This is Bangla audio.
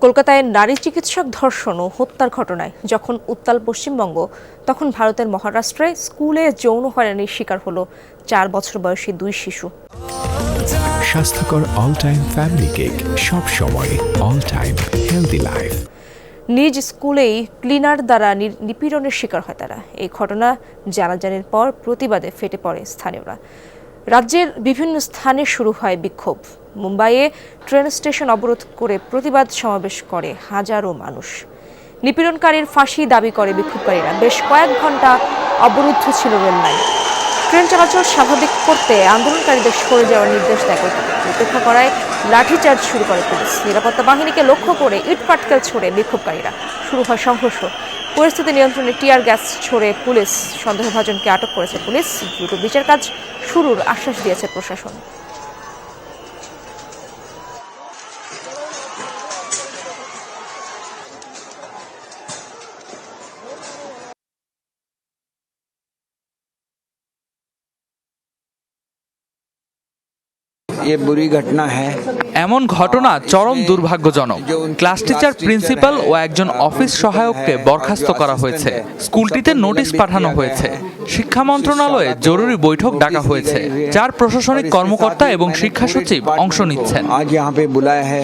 কলকাতায় নারী চিকিৎসক ধর্ষণ ও হত্যার ঘটনায় যখন উত্তাল পশ্চিমবঙ্গ, তখন ভারতের মহারাষ্ট্রে স্কুলে যৌন হয়রানির শিকার হলো 4 বছর বয়সী 2 শিশু। স্বাস্থ্যকর অল টাইম ফ্যামিলি কেক, সব সময় অল টাইম হেলদি লাইফ। নিজ স্কুলেই ক্লিনার দ্বারা নিপীড়নের শিকার হয় তারা। এই ঘটনা জানাজানির পর প্রতিবাদে ফেটে পড়ে স্থানীয়রা। রাজ্যের বিভিন্ন স্থানে শুরু হয় বিক্ষোভ। মুম্বাইয়ে ট্রেন স্টেশন অবরোধ করে প্রতিবাদ সমাবেশ করে হাজারো মানুষ। নিপীড়নকারীর ফাঁসি দাবি করে বিক্ষোভকারীরা। বেশ কয়েক ঘন্টা অবরুদ্ধ ছিল রেল লাইন। ট্রেন চলাচল স্বাভাবিক করতে আন্দোলনকারীদের সরে যাওয়ার নির্দেশ দেয় কর্তৃপক্ষ। উপেক্ষা করায় লাঠিচার্জ শুরু করে পুলিশ। নিরাপত্তা বাহিনীকে লক্ষ্য করে ইট পাটকেল ছোড়ে বিক্ষোভকারীরা। শুরু হয় সংঘর্ষ। পরিস্থিতি নিয়ন্ত্রণে টিয়ার গ্যাস ছোড়ে পুলিশ। সন্দেহভাজনকে আটক করেছে পুলিশ। দ্রুত বিচার কাজ শুরুর আশ্বাস দিয়েছে প্রশাসন। ये बुरी घटना है। এমন ঘটনা চরম দুর্ভাগ্যজনক। ক্লাস টিচার, প্রিন্সিপাল ও একজন অফিস সহায়ককে বরখাস্ত করা হয়েছে। স্কুলটিতে নোটিশ পাঠানো হয়েছে। শিক্ষা মন্ত্রণালয়ে জরুরি বৈঠক ডাকা হয়েছে। 4 প্রশাসনিক কর্মকর্তা এবং শিক্ষা সচিব অংশ নিচ্ছেন। আজ यहाँ पे बुलाया है।